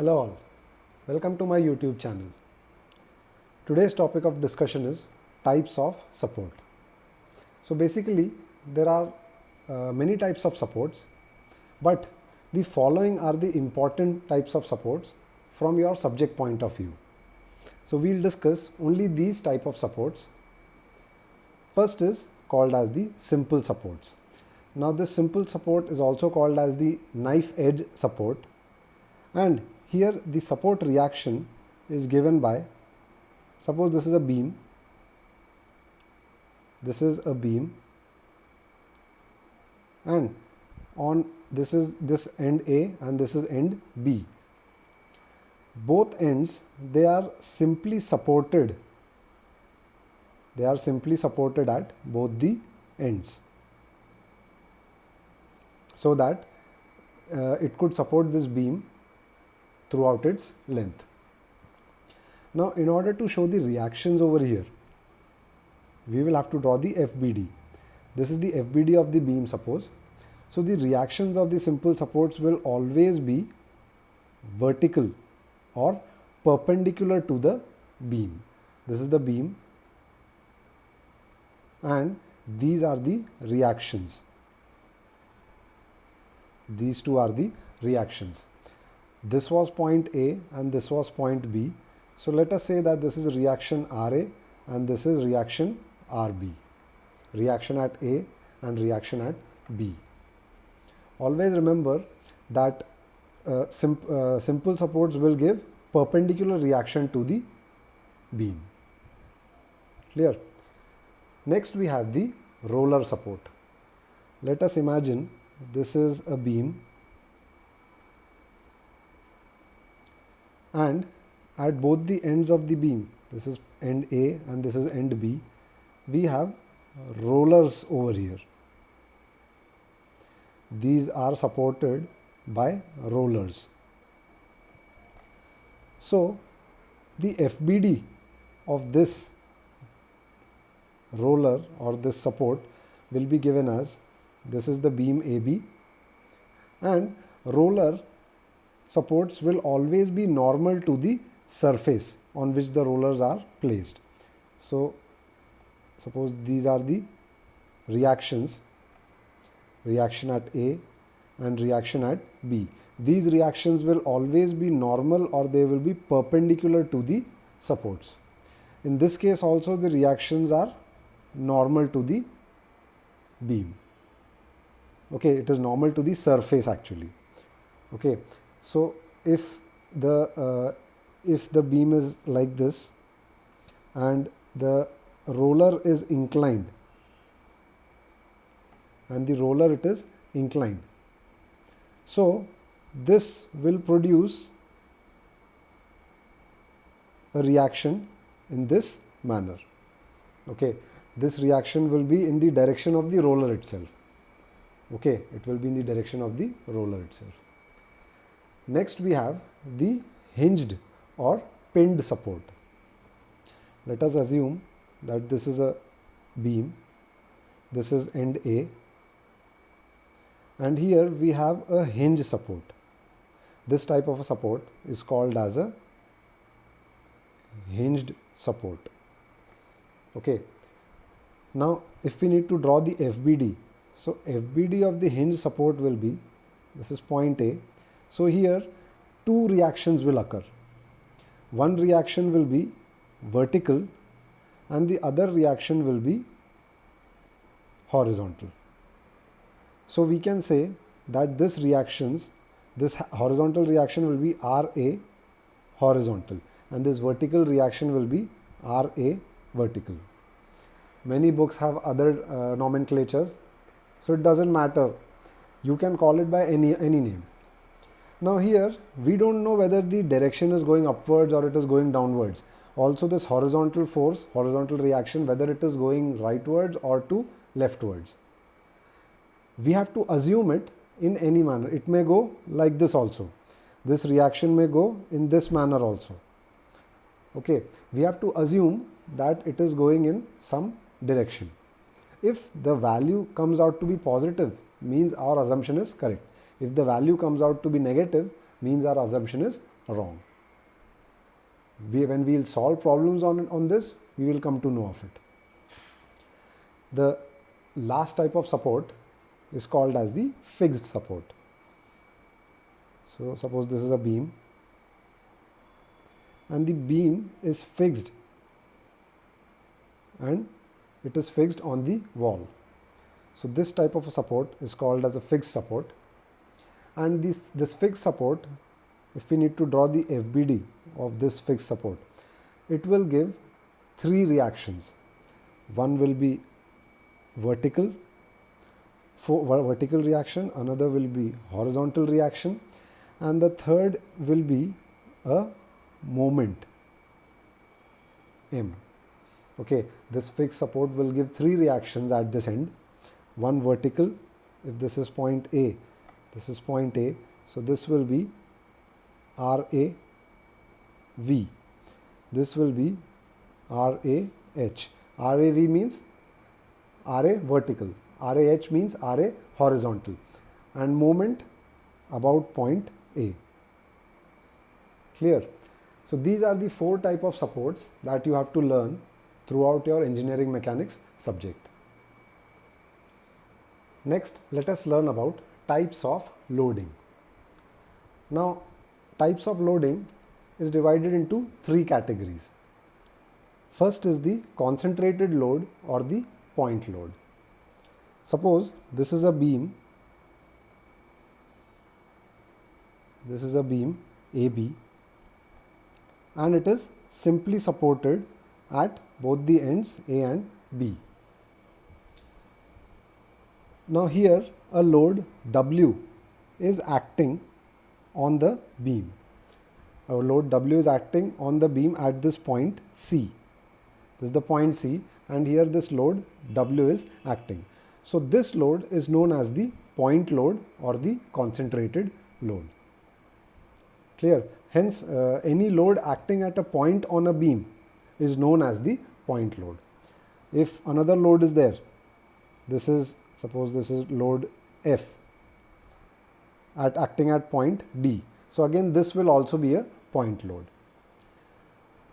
Hello all, welcome to my YouTube channel. Today's topic of discussion is types of support. So basically there are many types of supports, but the following are the important types of supports from your subject point of view. So we'll discuss only these type of supports. First is called as the simple supports. Now this simple support is also called as the knife edge support, and here the support reaction is given by, suppose this is a beam, and on this is this end A and this is end B. Both ends, they are simply supported at both the ends, so that it could support this beam throughout its length. Now in order to show the reactions over here, we will have to draw the FBD. This is the FBD of the beam, suppose. So the reactions of the simple supports will always be vertical or perpendicular to the beam. This is the beam and these are the reactions. These two are the reactions. This was point A and this was point B. So let us say that this is reaction RA and this is reaction RB. Reaction at A and reaction at B. Always remember that simple supports will give perpendicular reaction to the beam. Clear? Next we have the roller support. Let us imagine this is a beam, and at both the ends of the beam, this is end A and this is end B, we have rollers over here. These are supported by rollers. So the FBD of this roller or this support will be given as, this is the beam AB, and roller supports will always be normal to the surface on which the rollers are placed. So suppose these are the reactions, reaction at A and reaction at B. These reactions will always be normal or they will be perpendicular to the supports. In this case also the reactions are normal to the beam. Okay, it is normal to the surface actually. Okay, so if the beam is like this and the roller is inclined, so this will produce a reaction in this manner. Okay, this reaction will be in the direction of the roller itself. Okay, it will be in the direction of the roller itself. Next we have the hinged or pinned support. Let us assume that this is a beam, this is end A, and here we have a hinge support. This type of a support is called as a hinged support. Okay, now if we need to draw the FBD, so FBD of the hinge support will be, this is point A. So here two reactions will occur. One reaction will be vertical and the other reaction will be horizontal. So we can say that this horizontal reaction will be RA horizontal and this vertical reaction will be RA vertical. Many books have other nomenclatures, so it doesn't matter. You can call it by any name. Now here we don't know whether the direction is going upwards or it is going downwards. Also this horizontal force, horizontal reaction, whether it is going rightwards or to leftwards. We have to assume it in any manner. It may go like this also. This reaction may go in this manner also. Okay, we have to assume that it is going in some direction. If the value comes out to be positive, means our assumption is correct. If the value comes out to be negative, means our assumption is wrong. When we will solve problems on this, we will come to know of it. The last type of support is called as the fixed support. So suppose this is a beam and the beam is fixed and it is fixed on the wall. So this type of a support is called as a fixed support, and this fixed support, if we need to draw the FBD of this fixed support, it will give three reactions. One will be vertical reaction, another will be horizontal reaction, and the third will be a moment M. Okay, this fixed support will give three reactions at this end. One vertical, if this is point A, this is point A, so this will be RAV. This will be RAH. RAV means RA vertical, RAH means RA horizontal, and moment about point A. Clear? So these are the four types of supports that you have to learn throughout your engineering mechanics subject. Next, let us learn about types of loading. Now, types of loading is divided into three categories. First is the concentrated load or the point load. Suppose this is a beam. This is a beam AB, and it is simply supported at both the ends A and B. Now here a load W is acting on the beam. Our load W is acting on the beam at this point C. This is the point C, and here this load W is acting. So this load is known as the point load or the concentrated load. Clear? Hence, any load acting at a point on a beam is known as the point load. If another load is there, suppose this is load F acting at point D. So again, this will also be a point load.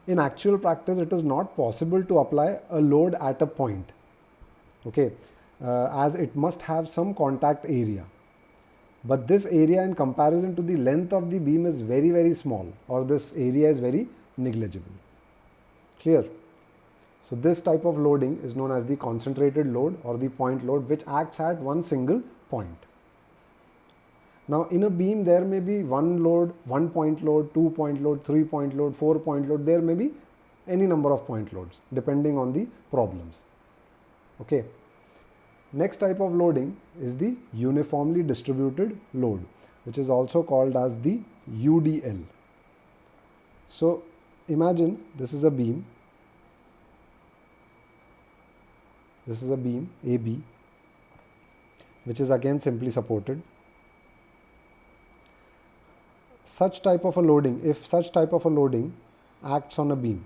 In actual practice, it is not possible to apply a load at a point, okay, as it must have some contact area. But this area in comparison to the length of the beam is very, very small, or this area is very negligible. Clear? So this type of loading is known as the concentrated load or the point load, which acts at one single point. Now in a beam there may be one load, 1 point load, 2 point load, 3 point load, 4 point load. There may be any number of point loads depending on the problems. Okay. Next type of loading is the uniformly distributed load, which is also called as the UDL. So imagine this is a beam. This is a beam AB, which is again simply supported. Such type of a loading, if such type of a loading acts on a beam,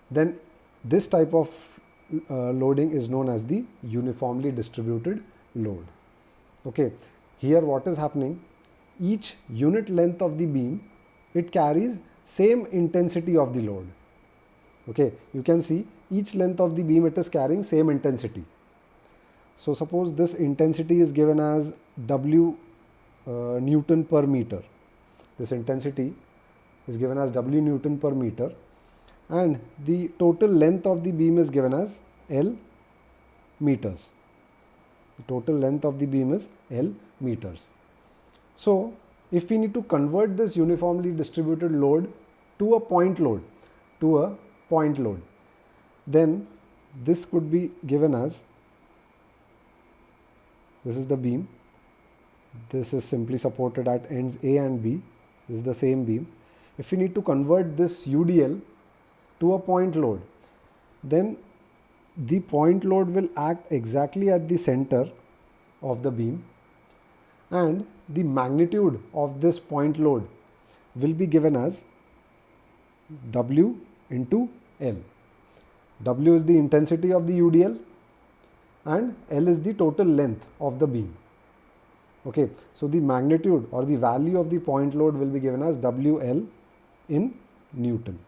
then this type of loading is known as the uniformly distributed load. Okay, here what is happening, each unit length of the beam, it carries same intensity of the load. Okay, you can see each length of the beam, it is carrying same intensity. So suppose this intensity is given as W Newton per meter. This intensity is given as W Newton per meter, and the total length of the beam is given as L meters. The total length of the beam is L meters. So if we need to convert this uniformly distributed load to a point load, then this could be given as, this is the beam, this is simply supported at ends A and B, this is the same beam. If we need to convert this UDL to a point load, then the point load will act exactly at the center of the beam, and the magnitude of this point load will be given as W into L. W is the intensity of the UDL and L is the total length of the beam. Okay, so the magnitude or the value of the point load will be given as WL in Newton.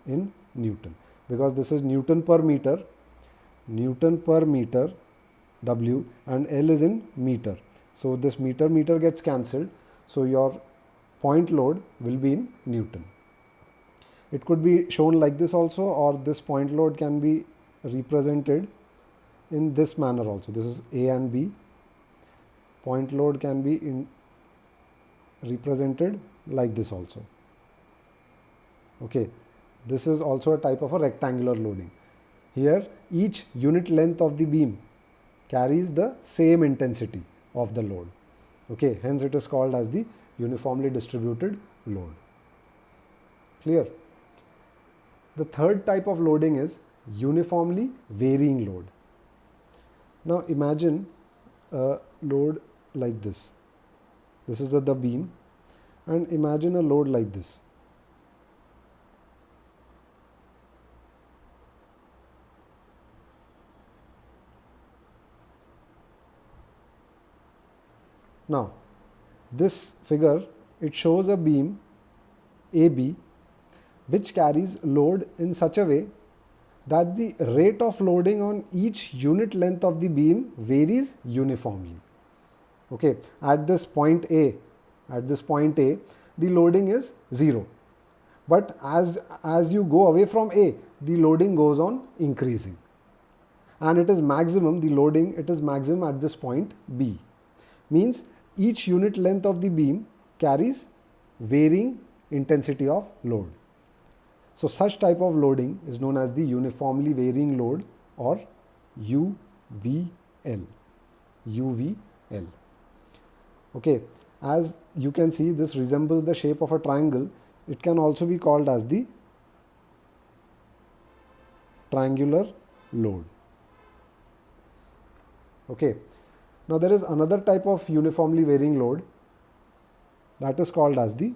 In Newton, because this is Newton per meter W, and L is in meter. So this meter gets cancelled. So your point load will be in Newton. It could be shown like this also, or this point load can be represented in this manner also. This is A and B. Point load can be represented like this also. Okay, this is also a type of a rectangular loading. Here each unit length of the beam carries the same intensity of the load. Okay, hence it is called as the uniformly distributed load. Clear? The third type of loading is uniformly varying load. Now imagine a load like this. This is the beam, and imagine a load like this. Now this figure, it shows a beam AB which carries load in such a way that the rate of loading on each unit length of the beam varies uniformly. Okay, at this point A, the loading is 0. But as you go away from A, the loading goes on increasing. And it is maximum, the loading, it is maximum at this point B. Means each unit length of the beam carries varying intensity of load. So such type of loading is known as the uniformly varying load, or UVL. UVL. Okay, as you can see, this resembles the shape of a triangle. It can also be called as the triangular load. Okay, now there is another type of uniformly varying load, that is called as the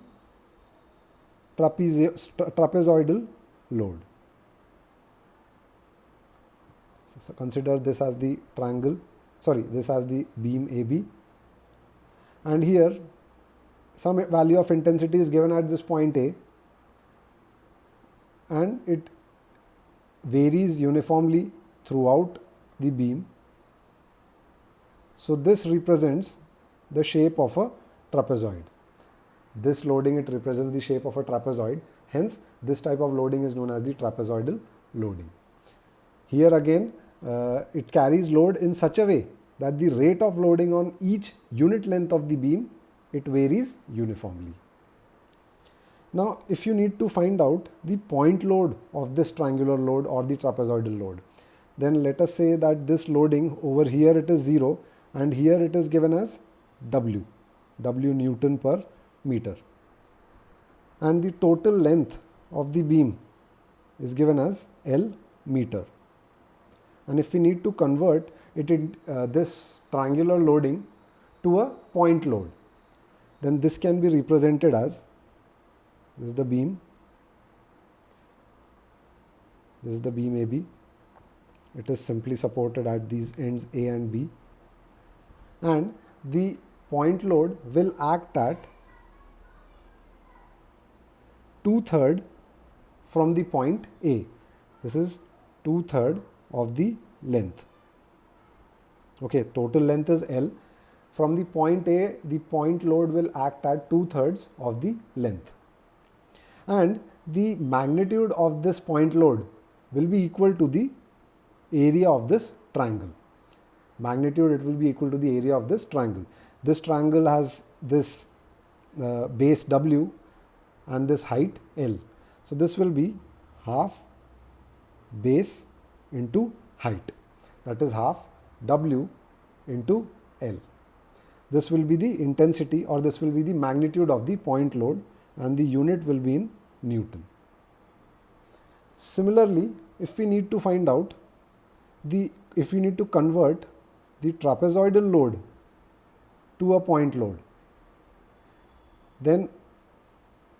trapezoidal load. So consider this as the this as the beam AB, and here some value of intensity is given at this point A, and it varies uniformly throughout the beam. So this represents the shape of a trapezoid. This loading, it represents the shape of a trapezoid. Hence, this type of loading is known as the trapezoidal loading. Here again, it carries load in such a way that the rate of loading on each unit length of the beam, it varies uniformly. Now, if you need to find out the point load of this triangular load or the trapezoidal load, then let us say that this loading over here, it is 0, and here it is given as W Newton per meter, and the total length of the beam is given as L meter. And if we need to convert it in this triangular loading to a point load, then this can be represented as, this is the beam, this is the beam AB. It is simply supported at these ends A and B, and the point load will act at 2/3 from the point A. This is 2/3 of the length. Okay, total length is L. From the point A, the point load will act at 2/3 of the length. And the magnitude of this point load will be equal to the area of this triangle. Magnitude, it will be equal to the area of this triangle. This triangle has this base W and this height L. So this will be half base into height, that is half W into L. This will be the intensity, or this will be the magnitude of the point load, and the unit will be in Newton. Similarly, if we need to find out if we need to convert the trapezoidal load to a point load, then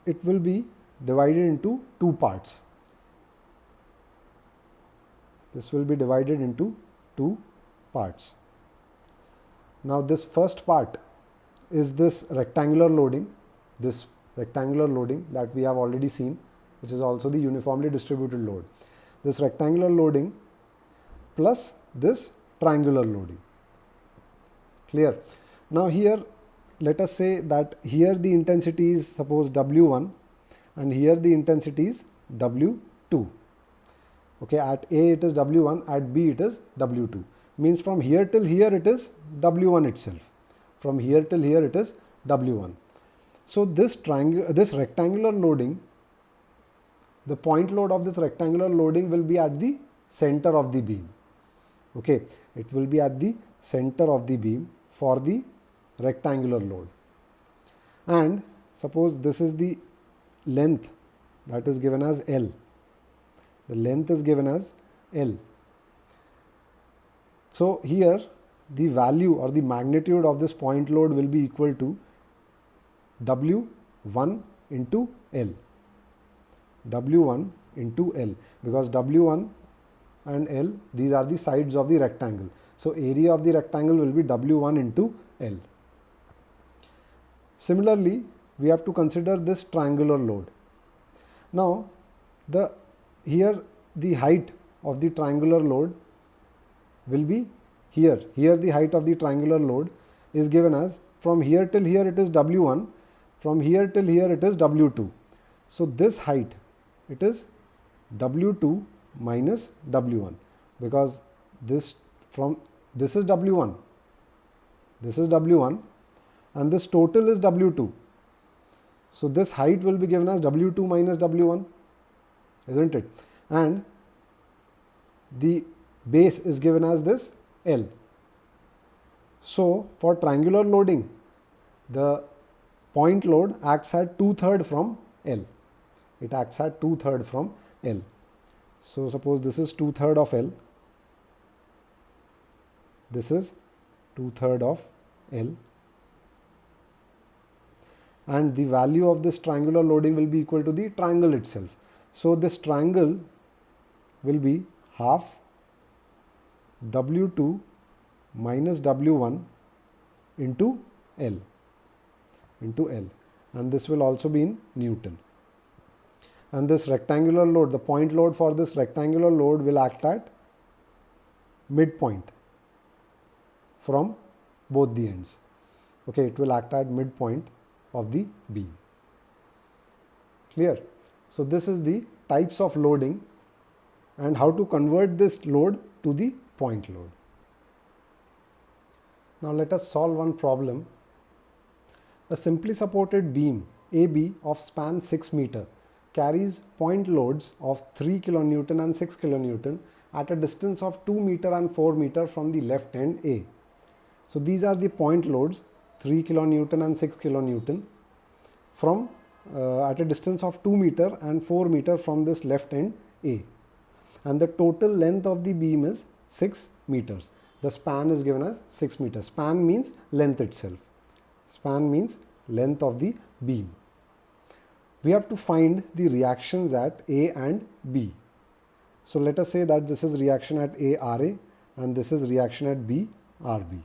it will be divided into two parts. This will be divided into two parts. Now this first part is this rectangular loading, that we have already seen, which is also the uniformly distributed load. This rectangular loading plus this triangular loading. Clear? Now here let us say that here the intensity is suppose W1 and here the intensity is W2. Okay, at A it is W1, at B it is W2. Means from here till here it is W1 itself. From here till here it is W1. So this rectangular loading, the point load of this rectangular loading will be at the center of the beam. Okay, it will be at the center of the beam for the rectangular load. And suppose this is the length that is given as L. The length is given as L. So here the value or the magnitude of this point load will be equal to W1 into L. W1 into L, because W1 and L, these are the sides of the rectangle. So area of the rectangle will be W1 into L. Similarly, we have to consider this triangular load. Now, here the height of the triangular load will be here. Here the height of the triangular load is given as, from here till here it is W1, from here till here it is W2. So this height, it is W2 minus W1, because this is W1, and this total is W2. So this height will be given as W2 minus W1, isn't it? And the base is given as this L. So for triangular loading, the point load acts at 2/3 from L. It acts at 2/3 from L. So suppose this is 2/3 of L. This is 2/3 of L. And the value of this triangular loading will be equal to the triangle itself. So this triangle will be half W2 minus W1 into L. And this will also be in Newton. And this rectangular load, the point load for this rectangular load will act at midpoint from both the ends. Okay, it will act at midpoint of the beam. Clear? So this is the types of loading and how to convert this load to the point load. Now let us solve one problem. A simply supported beam AB of span 6 meter carries point loads of 3 kN and 6 kN at a distance of 2 meter and 4 meter from the left end A. So these are the point loads, 3 kN and 6 kN from at a distance of 2 meter and 4 meter from this left end A. And the total length of the beam is 6 meters. The span is given as 6 meters. Span means length itself. Span means length of the beam. We have to find the reactions at A and B. So let us say that this is reaction at A RA and this is reaction at B RB.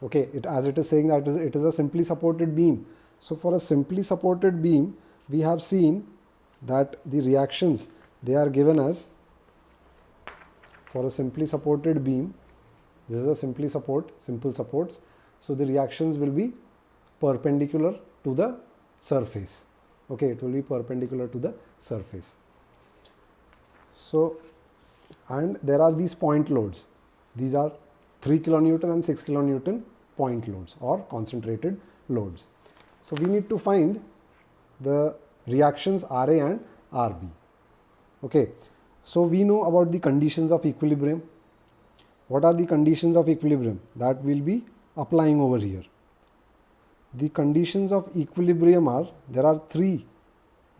Okay, as it is saying that it is a simply supported beam. So for a simply supported beam, we have seen that the reactions, they are given as, for a simply supported beam, this is a simple supports. So the reactions will be perpendicular to the surface. Okay, it will be perpendicular to the surface. So, and there are these point loads. These are 3 kN and 6 kN point loads or concentrated loads. So we need to find the reactions RA and RB. Okay, so we know about the conditions of equilibrium. What are the conditions of equilibrium? That we'll be applying over here. The conditions of equilibrium are, there are 3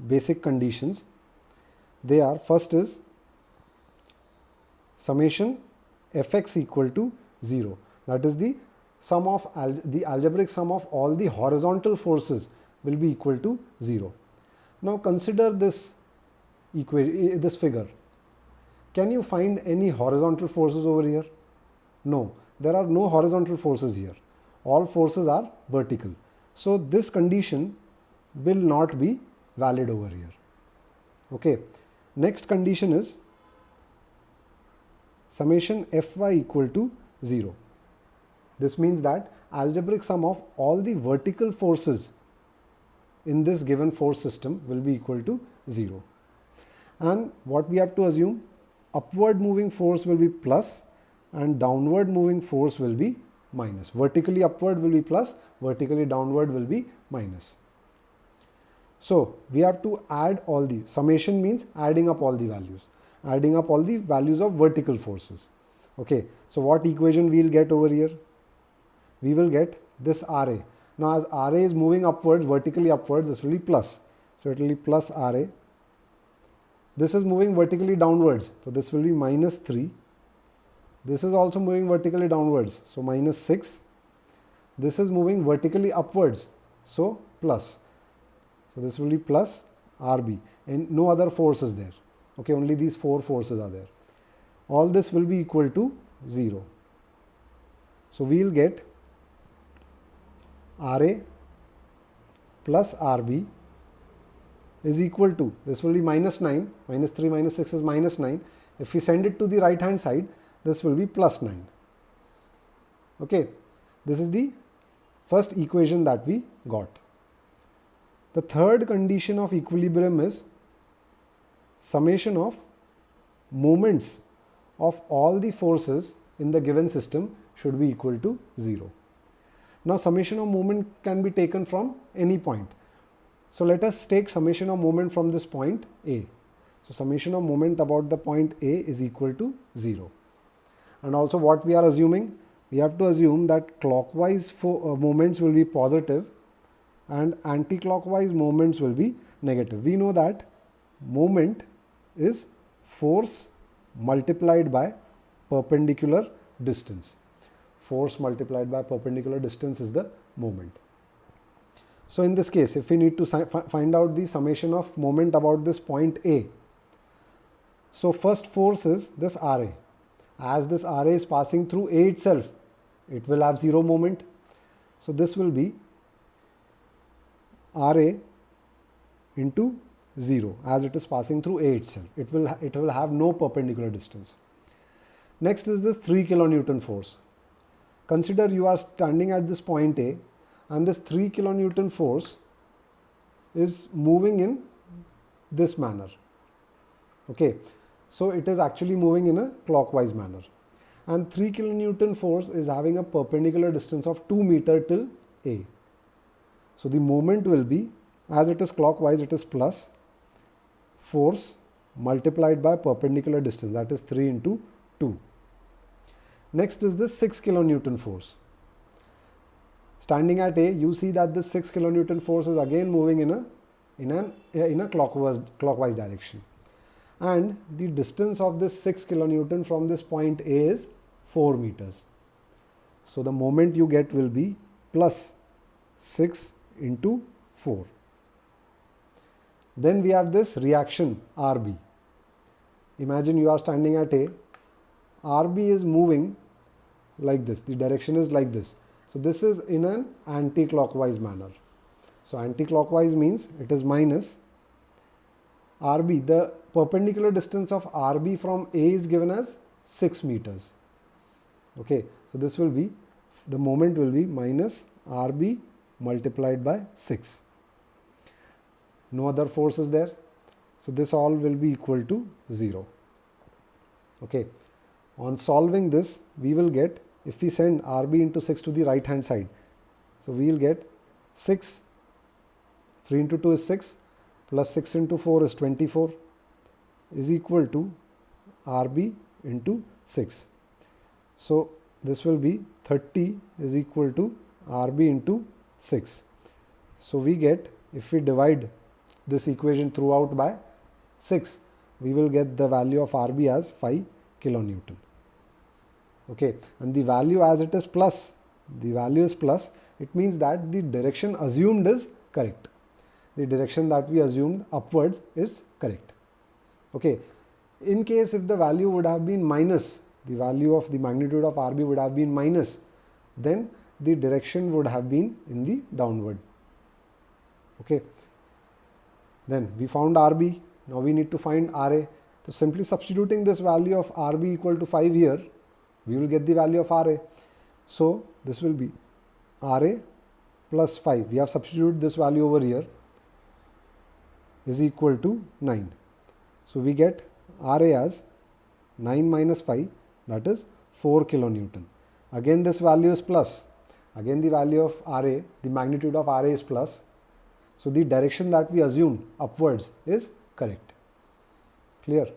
basic conditions. They are, first is summation Fx equal to 0. That is the sum of the algebraic sum of all the horizontal forces will be equal to 0. Now consider this figure. Can you find any horizontal forces over here? No. there are no horizontal forces here. All forces are vertical. So this condition will not be valid over here. Okay. Next condition is summation Fy equal to 0. This means that algebraic sum of all the vertical forces in this given force system will be equal to 0. And what we have to assume, upward moving force will be plus and downward moving force will be minus. Vertically upward will be plus, vertically downward will be minus. So we have to add all the, summation means adding up all the values, adding up all the values of vertical forces. Okay, so what equation we will get over here? We will get this Ra. Now as Ra is moving upwards, vertically upwards, this will be plus. So it will be plus Ra. This is moving vertically downwards, so this will be minus 3. This is also moving vertically downwards, so minus 6. This is moving vertically upwards, so plus. So this will be plus Rb, and no other force is there. Okay, only these 4 forces are there. All this will be equal to 0. So we will get Ra plus Rb is equal to, this will be minus 9, minus 3 minus 6 is minus 9. If we send it to the right hand side, this will be plus 9. Okay, this is the first equation that we got. The third condition of equilibrium is summation of moments of all the forces in the given system should be equal to 0. Now summation of moment can be taken from any point. So let us take summation of moment from this point A. So summation of moment about the point A is equal to 0. And also what we are assuming? We have to assume that clockwise moments will be positive and anti-clockwise moments will be negative. We know that moment is force multiplied by perpendicular distance. Force multiplied by perpendicular distance is the moment. So in this case, if we need to find out the summation of moment about this point A, so first force is this Ra. As this Ra is passing through A itself, it will have 0 moment. So this will be Ra into 0 as it is passing through A itself. It will have no perpendicular distance. Next is this 3 kilonewton force. Consider you are standing at this point A and this 3 kilonewton force is moving in this manner. Okay, so it is actually moving in a clockwise manner. And 3 kilonewton force is having a perpendicular distance of 2 meter till A. So the moment will be, as it is clockwise, it is plus force multiplied by perpendicular distance, that is 3 into 2. Next is this 6 kilonewton force. Standing at A, you see that this 6 kilonewton force is again moving in a clockwise direction. And the distance of this 6 kilonewton from this point A is 4 meters. So the moment you get will be plus 6 into 4. Then we have this reaction Rb. Imagine you are standing at A. Rb is moving like this. The direction is like this. So this is in an anti-clockwise manner. So anti-clockwise means it is minus Rb. The perpendicular distance of Rb from A is given as 6 meters. Okay, so this will be, the moment will be minus Rb multiplied by 6. No other force is there. So this all will be equal to 0. Okay, on solving this, we will get, if we send Rb into 6 to the right hand side, so we will get 6, 3 into 2 is 6, plus 6 into 4 is 24, is equal to Rb into 6. So this will be 30 is equal to Rb into 6. So we get, if we divide this equation throughout by 6, we will get the value of Rb as 5 kilonewton. Okay, and the value as it is plus, the value is plus, it means that the direction assumed is correct. The direction that we assumed upwards is correct. Okay, in case if the value would have been minus, the value of the magnitude of RB would have been minus, then the direction would have been in the downward. Okay. Then we found RB. Now we need to find RA. So simply substituting this value of RB equal to 5 here, we will get the value of RA. So this will be RA plus 5. We have substituted this value over here is equal to 9. So we get RA as 9 minus 5, that is 4 kilonewton. Again this value is plus. Again the value of RA, the magnitude of RA is plus. So the direction that we assumed upwards is correct. Clear?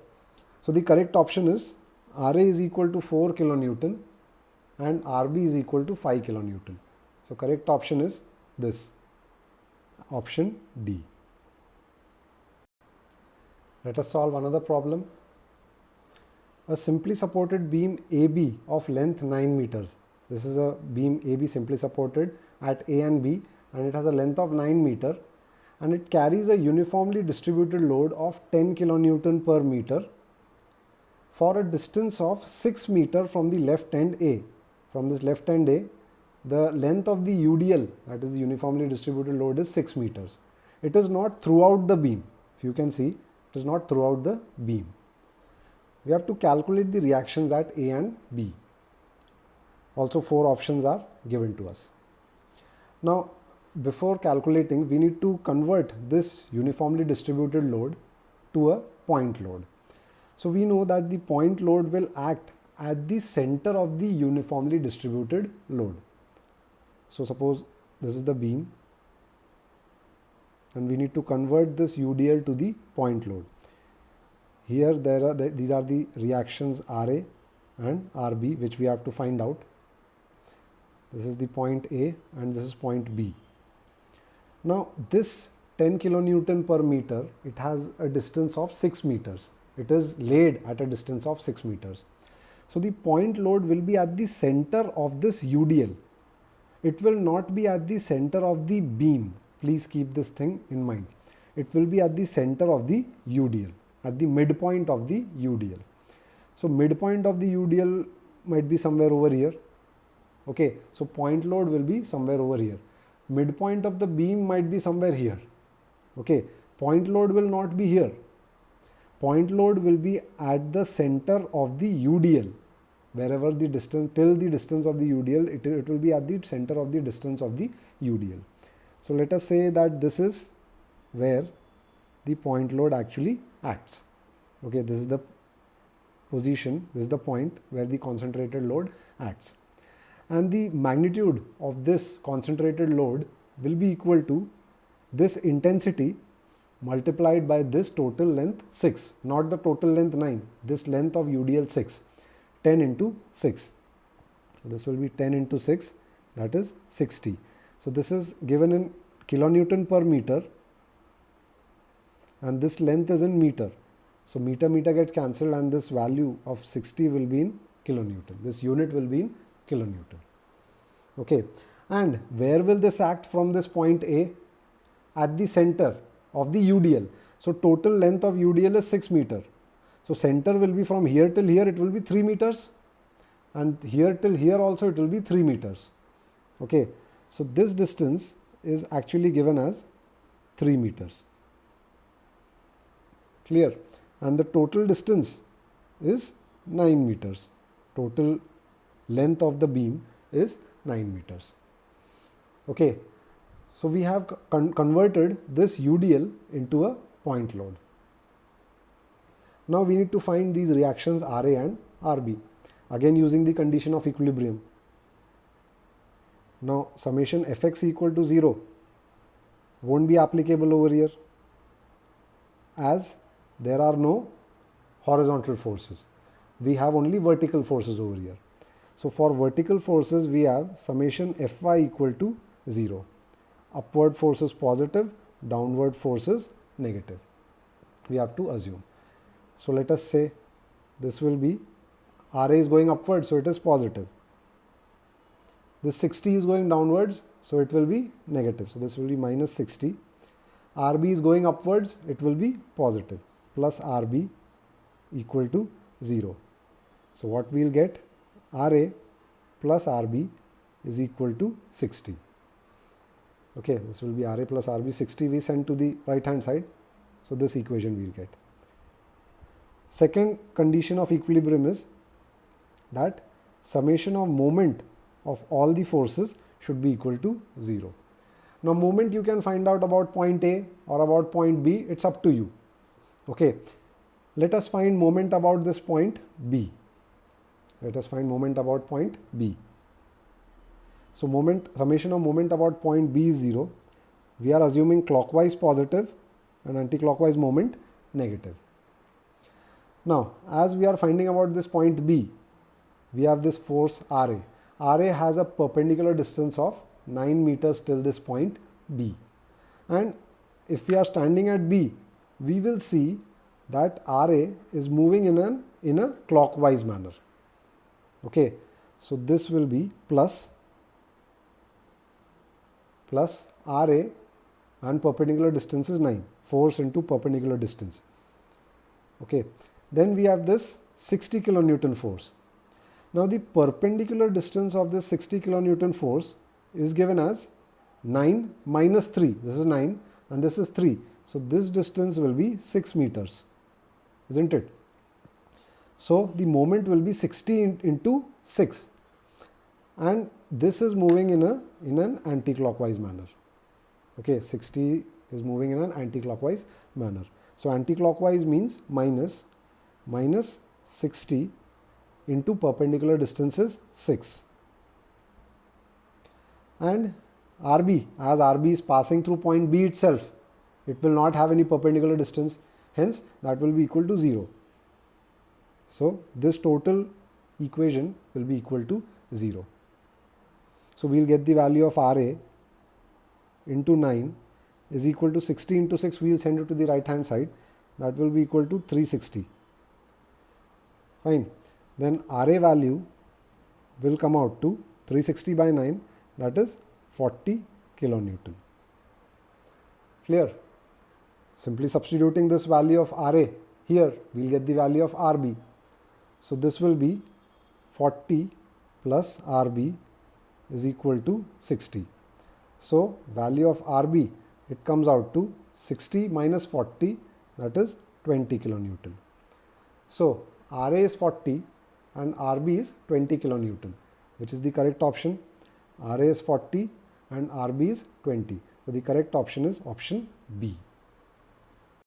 So the correct option is RA is equal to 4 kilonewton and RB is equal to 5 kilonewton. So correct option is this, option D. Let us solve another problem. A simply supported beam AB of length 9 meters. This is a beam AB simply supported at A and B, and it has a length of 9 meter, and it carries a uniformly distributed load of 10 kilonewton per meter for a distance of 6 meter from the left end A. From this left end A, the length of the UDL, that is the uniformly distributed load, is 6 meters. It is not throughout the beam. If you can see, it is not throughout the beam. We have to calculate the reactions at A and B. Also 4 options are given to us. Now before calculating, we need to convert this uniformly distributed load to a point load. So we know that the point load will act at the center of the uniformly distributed load. So suppose this is the beam and we need to convert this UDL to the point load. Here these are the reactions RA and RB which we have to find out. This is the point A and this is point B. Now this 10 kilonewton per meter, it has a distance of 6 meters. It is laid at a distance of 6 meters. So the point load will be at the center of this UDL. It will not be at the center of the beam. Please keep this thing in mind. It will be at the center of the UDL, at the midpoint of the UDL. So midpoint of the UDL might be somewhere over here. Okay, so point load will be somewhere over here. Midpoint of the beam might be somewhere here. Okay, point load will not be here. Point load will be at the center of the UDL. Wherever the distance, till the distance of the UDL, it will be at the center of the distance of the UDL. So let us say that this is where the point load actually acts. Okay, this is the position, this is the point where the concentrated load acts. And the magnitude of this concentrated load will be equal to this intensity multiplied by this total length 6, not the total length 9, this length of UDL 6, 10 into 6. So this will be 10 into 6, that is 60. So this is given in kilonewton per meter and this length is in meter. So meter get cancelled and this value of 60 will be in kilonewton. This unit will be in kilonewton. Okay, and where will this act from this point A? At the center of the UDL. So total length of UDL is 6 meter. So center will be from here till here, it will be 3 meters, and here till here also it will be 3 meters. Okay, so this distance is actually given as 3 meters. Clear? And the total distance is 9 meters. Total length of the beam is 9 meters. Okay, so we have converted this UDL into a point load. Now we need to find these reactions RA and RB, again using the condition of equilibrium. Now summation Fx equal to 0 won't be applicable over here, as there are no horizontal forces. We have only vertical forces over here. So for vertical forces we have summation Fy equal to 0. Upward forces positive, downward forces negative. We have to assume. So let us say this will be RA is going upward, so it is positive. This 60 is going downwards, so it will be negative. So this will be minus 60. RB is going upwards, it will be positive, plus RB equal to 0. So what we'll get, Ra plus Rb is equal to 60. Okay, this will be Ra plus Rb, 60 we send to the right hand side. So this equation we'll get. Second condition of equilibrium is that summation of moment of all the forces should be equal to 0. Now moment you can find out about point A or about point B, it's up to you. Okay, let us find moment about this point B. Let us find moment about point B. So summation of moment about point B is 0. We are assuming clockwise positive and anti-clockwise moment negative. Now, as we are finding about this point B, we have this force Ra. Ra has a perpendicular distance of 9 meters till this point B. And if we are standing at B, we will see that Ra is moving in a clockwise manner. Okay, so this will be plus Ra and perpendicular distance is 9, force into perpendicular distance. Okay, then we have this 60 kilonewton force. Now the perpendicular distance of this 60 kilonewton force is given as 9 minus 3. This is 9 and this is 3. So this distance will be 6 meters, isn't it? So the moment will be 60 into 6, and this is moving in an anti-clockwise manner. Okay, 60 is moving in an anti-clockwise manner. So anti-clockwise means minus 60 into perpendicular distance is 6. And Rb, as Rb is passing through point B itself, it will not have any perpendicular distance, hence that will be equal to 0. So this total equation will be equal to 0. So we will get the value of Ra into 9 is equal to 60 into 6, we will send it to the right hand side, that will be equal to 360. Fine. Then Ra value will come out to 360 by 9, that is 40 kilonewton. Clear? Simply substituting this value of Ra here, we will get the value of Rb. So this will be 40 plus Rb is equal to 60. So value of Rb, it comes out to 60 minus 40, that is 20 kilonewton. So Ra is 40 and Rb is 20 kilonewton, which is the correct option. Ra is 40 and Rb is 20. So the correct option is option B.